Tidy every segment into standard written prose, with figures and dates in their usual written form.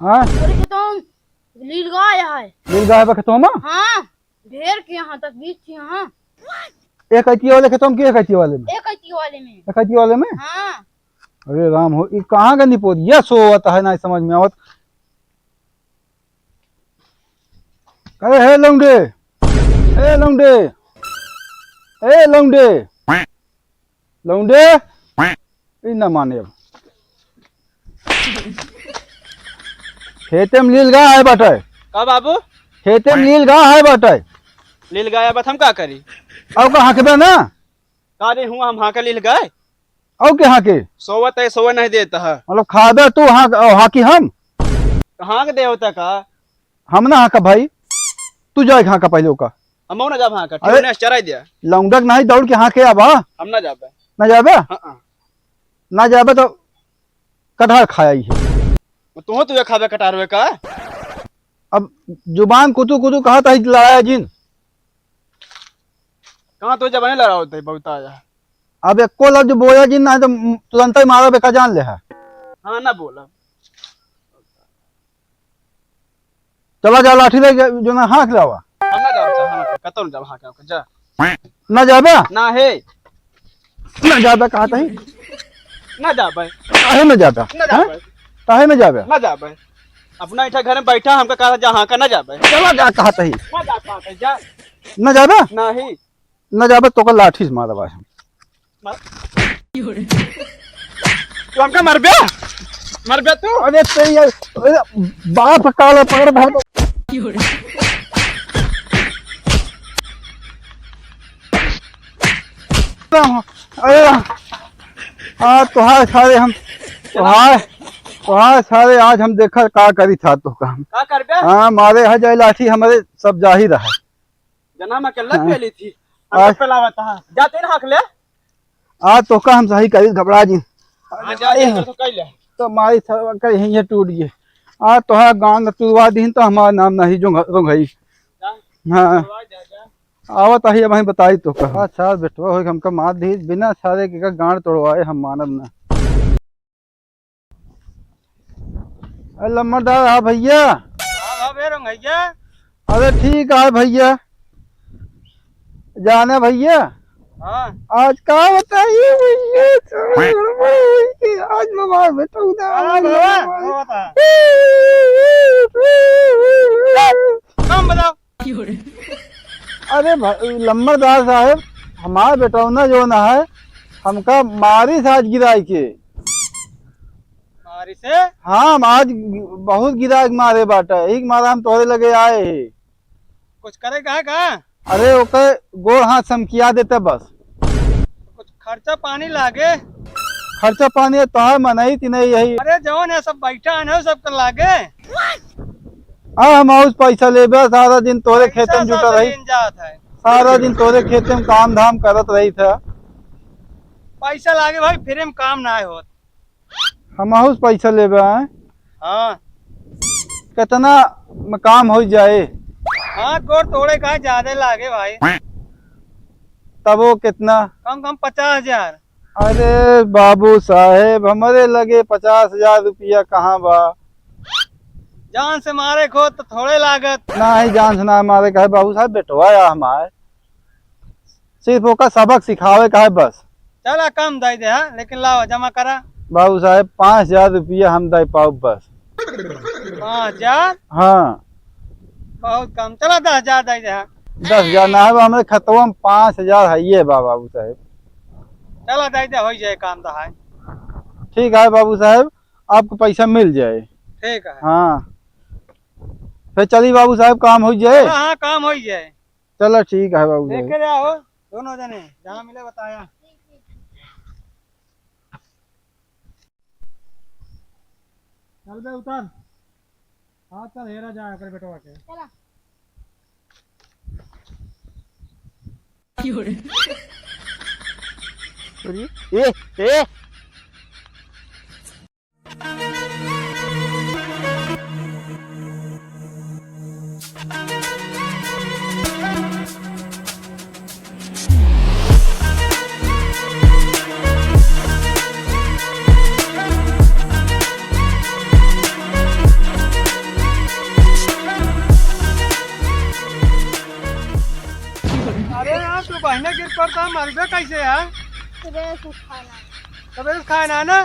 हाँ तोरे खेतों लील गाय है। नील गाय बा खेतों में? हाँ ढेर के यहाँ तक बीच थी। हाँ एक ऐती वाले खेतों में कि एक ऐती वाले में? एक ऐती वाले में। एक ऐती वाले में? हाँ अरे राम हो, ये कहाँ गंदी पोती है? सोवत है ना समझ में आवत। अरे हे लौंडे, ए लौंडे, ए लौंडे, लौंडे, ई ना माने अब। खेते में नील गाय है बाटे। का बाबू? खेते में नील गाय है बाटे। लील गाय बत हम का करी? अब कहाँ के बा ना? का नहीं हुआ हम हाँ का लील गाय? अब के हाँ के? सोवत है सोवत नहीं देता है। मतलब खादा तू हाँ हाकी हम? कहाँ के देवता का? हम ना हाँ का भाई, तू जाए हाँ का पहले का। हम ना जाब हाँ का, अरे! ने चराई दिया। लौंडक नहीं दौड़ के हाँ के आबा। हम ना जाबे। ना जाबे? हाँ ना जाबे तो कटहल खाया ही है। तू खाबे कटारवे का? अब जुबान कुतु कुतु कहा था लड़ाया जिन। कहाँ तो जब नहीं लड़ा होता है बहुत आया। अब एको लफ्ज बोया जिन ना तो तुरंत ही मारा बेका जान ले है। हाँ ना बोला। चला जा लाठी ले जो ना हाँ खिलावा। हम ना जाब हाँ कतो न जाब हाँ का जा। ना जाबे? ना है। ना जाबे कहा था ही। ना जाबे। काहे में जाबे? ना जाबे। काहे में जाबे? ना जाबे। अपना इठा घर में बैठा हमका कहा जा हाँ का ना जाबे। चला जा कहा था ही। ना जा कहा था जा। ना जाबे? ना ही। ना जाबे तो का लाठी से मारा बा। तू हमका मर बे? मर बे तू? अरे तेरी यार, बाप काला पकड़ भाग। अरे तुहार सारे हम तुहार सारे आज हम देखा का करी था तो काम। का कर बे? हाँ मारे है जाए लाठी हमारे सब जा ही रहा। जना में कल्ला पेली थी। आज- हम पेलावा था। जाते ना हक ले। आज तो का हम सही करी घबरा जी। हाँ जा जा तो कह ले। तो हमारी कहीं यहीं टूट गई। आज तो है गांव में तुरवा दी तो हमारा नाम नहीं जो गई। जा हाँ जा जा। आवत ही अब बताई तो कहा सार बेटवा हो हमका मार दी बिना सारे के गांड तोड़वाए हम मानब ना। अरे लम्बरदार हाँ भैया। हाँ बे रंगैया। अरे ठीक है भैया, जाने भैया हाँ आज का बताइए भैया। आज बीमार बेटा काम बताओ। अरे लम्बरदार साहब हमारा बेटौना जो ना है हमका मारी आज गिराई के। मारी से? हाँ हम आज बहुत गिरा मारे बाटा एक मारा हम तोहरे लगे आए है। कुछ करेगा है का? अरे ओके गोड़ हाथ समकिया देते बस। कुछ खर्चा पानी लागे? खर्चा पानी तोहर मनई थी नहीं यही। अरे जवन है सब बैठा है सब कर लागे। हाँ हम उस पैसा ले सारा दिन तोरे खेते में जुटा रही। जात है। सारा दिन तोरे खेते में काम धाम करत रही था। पैसा लागे भाई फिर हम काम ना होत। हम उस पैसा ले हाँ कितना में काम हो जाए। हाँ गोर तोड़े का ज्यादा लागे भाई। तब वो कितना? कम कम 50,000। अरे बाबू साहेब हमारे लगे 50,000 रुपया कहाँ बा? जान से मारे खो तो थोड़े लागत। ना ही जान से ना मारे कहे बाबू साहब बेटवा या हमारे सिर्फ ओका सबक सिखावे का है बस। चला कम दे दे हाँ लेकिन लाओ जमा करा। बाबू साहब 5,000 रुपया हम दे पाओ बस। 5,000? हाँ बहुत कम। चला 10,000 दे दे हाँ। 10,000 ना है हमारे खतवा में 5,000 है ये बाबू साहब। चला दे दे हो जाए काम तो है। ठीक है बाबू साहब आपको पैसा मिल जाए। ठीक है। हाँ फिर चलिए बाबू साहब काम हो जाए। हाँ काम हो जाए। चलो ठीक है बाबू साहब। देखे रहो दोनों जने जहाँ मिले बताया। चल बे उतर। हाँ चल हेरा जाए कर बेटवा के। चला ए ए मरबे कैसे है? सुबह कुछ खाना तबे खाए ना ना।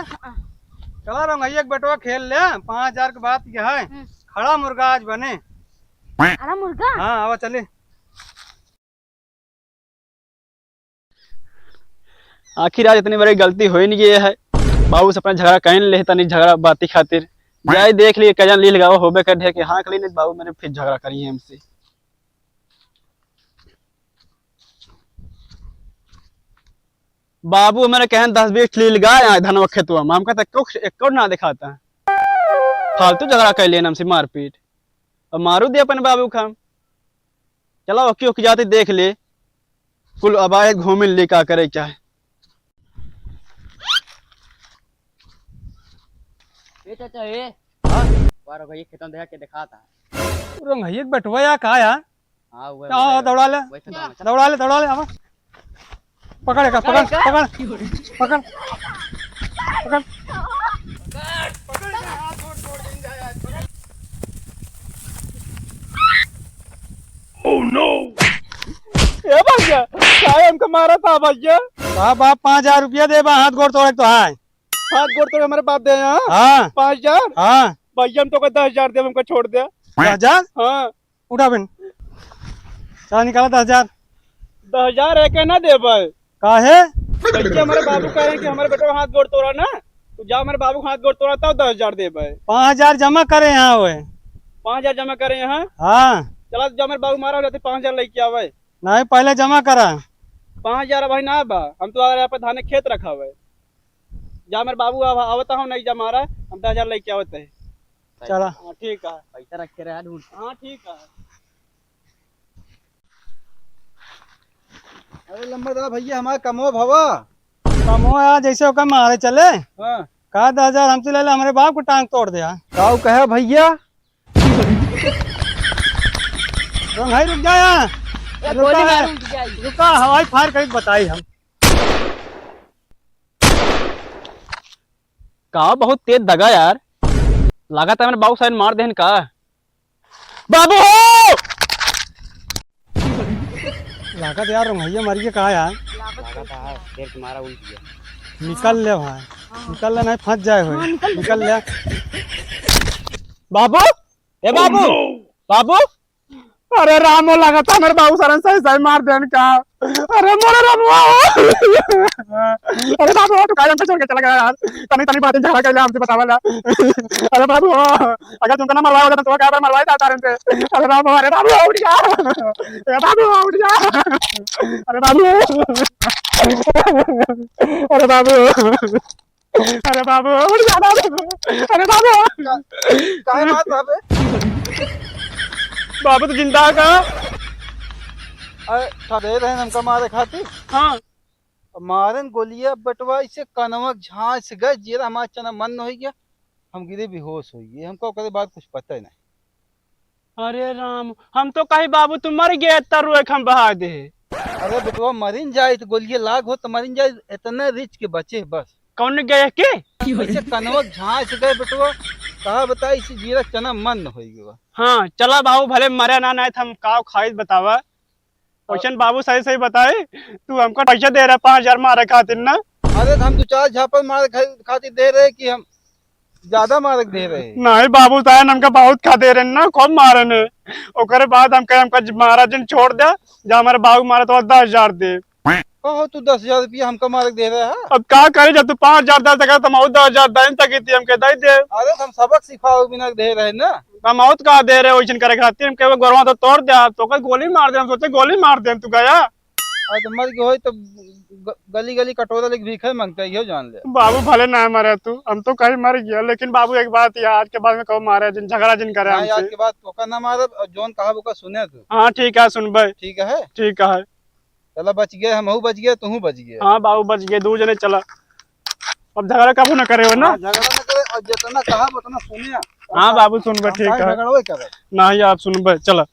चला रंगैया एक बेटवा खेल ले। 5000 के बात क्या है? खड़ा मुर्गा आज बने। हरा मुर्गा। हाँ आवा चले। आखिर आज इतनी बड़ी गलती हो ही नहीं गई है। बाबू से अपना झगड़ा कहीं ले तनी झगड़ा बाती खातिर जाए देख लिए कजन लील गाओ होबे कर ढे के हाँ कली नहीं बाबू मैंने फिर झगड़ा करी है हमसे। बाबू मैंने कहन 10-20 लील गाय धनवा खेतवा में हमका तक एक ना दिखाता है। फालतू झगड़ा कर लेना हमसे मारपीट और मारू दे अपन बाबू का। चलो ओकी ओकी जाते देख ले कुल अबायत घूमिल ले का करे क्या है। चाचा ये बारो भाई खेतों देखा के दिखाता है। रंगैया एक बेटवा या का यार? हां वो आओ दौड़ा ले दौड़ा ले आवा। पकड़ का पकड़ पकड़ पकड़ पकड़। ओह नो ए भैया काय हमको मारा था भैया। बाप 5000 रुपया दे बा हाथ गोड़ तोड़े तो है। हाथ गोड़ तो हमारे बाप दे यहाँ हाँ 5000। हाँ भैया हम तो को 10,000 दे हमको छोड़ दे। 10,000 हाँ उठा बिन चला निकाला 10,000। 10,000 है के ना दे भाई काहे? भैया हमारे बाबू कह रहे हैं कि हमारे बेटे को हाथ गोड़ तोड़ा ना तो जा हमारे बाबू को हाथ गोड़ तोड़ा तब 10,000 दे भाई। 5000 जमा करे यहाँ हुए। 5,000 जमा करे यहाँ। हाँ चला जब मेरे बाबू मारा हो जाते 5,000 लेके आवे। नहीं पहले जमा करा। 5,000 भाई ना बा हम तो यहाँ पे धाने खेत रखा हुआ है। जा मेरे बाबू आवता हूँ नहीं जा मारा हम 10,000 लेके आवते है। चला हाँ ठीक है। पैसा रखे रहा ढूंढ। हाँ ठीक है। अरे लंबा भैया हमारा कमो भवा। कमो यार जैसे होकर मारे चले। हाँ कहा 10,000 हमसे ले ले हमारे बाप को टांग तोड़ दिया। काऊ कहे भैया। भाई रुक जा यहाँ। रुका हवाई फायर करके बताई हम। का बहुत तेज दगा यार लगा था मैंने बाबू साइड मार देन का। बाबू हो लागत यार भैया मर गया कहा यार। लगा है देर के मारा उल्ट गया। निकल ले भाई निकल ले नहीं फंस जाए हो। निकल ले बाबू ए बाबू बाबू। अरे रामो लगा था मेरे बाबू सरन सही सही मार देन का। अरे मोरे रामो अरे बाबू तू काहे हमसे छोड़ के चला गया यार। तनी तनी बातें झगड़ा कर ले हमसे बतावला। अरे बाबू अगर तुमको ना मरवाया होता तो क्या मरवाया था तारन से। अरे बाबू उठ जा। ए बाबू उठ जा। अरे बाबू अरे बाबू अरे बाबू उठ जा बाबू। अरे बाबू काहे बात बाबे? बाबू तो जिंदा का। अरे ठहरे रहे हमका मारे खातिर। हाँ मारन गोलिया बटवा इसे कनवक झांस गए जीरा हमारा चना मन हो गया। हम गिरे बेहोश हो गए हमको करे बात कुछ पता ही नहीं। अरे राम हम तो कहीं बाबू तुम मर गए तरुए हम बहा दे। अरे बेटवा मरिन जाए तो गोलिया लाग हो तो मरिन जाए इतना रिच के बचे बस। कौन गए के इसे कनवक झांस गए बेटवा कहा बताई इसे जीरा चना मन हो गया। हाँ चला बाबू भले मरे ना नहीं हम का खाई बतावा। क्वेश्चन बाबू सही सही बताए तू हमको पैसा दे रहा 5,000 मारे खातिर ना। अरे हम 2-4 झापड़ मारे खातिर दे रहे कि हम ज्यादा मारक दे रहे। नहीं बाबू साहब हमका बहुत खा दे रहे ना खूब मारे ने। ओकरे बाद हम हमका महाराज दिन छोड़ दे जा हमारे बाबू मारे तो 10,000 दे। कहो तू 10,000 रुपया हमका मारक दे रहा है। अब क्या करे जब तू 5,000 दे सका तो हम 10,000 दें तक हम के दे दे। अरे हम सबक सिखाओ बिना दे रहे ना। हम बहुत का दे रहे वैसन करे खातिर हम के गोरवा तो तोड़ दे तो कोई गोली मार दे हम सोचे गोली मार दे तू गया। अरे तो मर गए हो तो गली गली कटोरा लेके भीख मांगता है जान ले। बाबू भले ना मरे तू हम तो कहीं मर गया लेकिन बाबू एक बात यार आज के बाद में कहो मारे जिन झगड़ा जिन करे आज हमसे। के बाद तो ना मारे जोन कहा वो का सुने तू। हाँ ठीक है सुन भाई ठीक है ठीक है। चला बच गए हम बच गए तू बच गए। हाँ बाबू बच गए 2 जने चला अब झगड़ा कबू ना करे हो ना। झगड़ा ना करे और जितना कहा उतना सुनिया। हाँ बाबू सुन भाई ठीक है झगड़ा करे नहीं आप सुन भाई चला।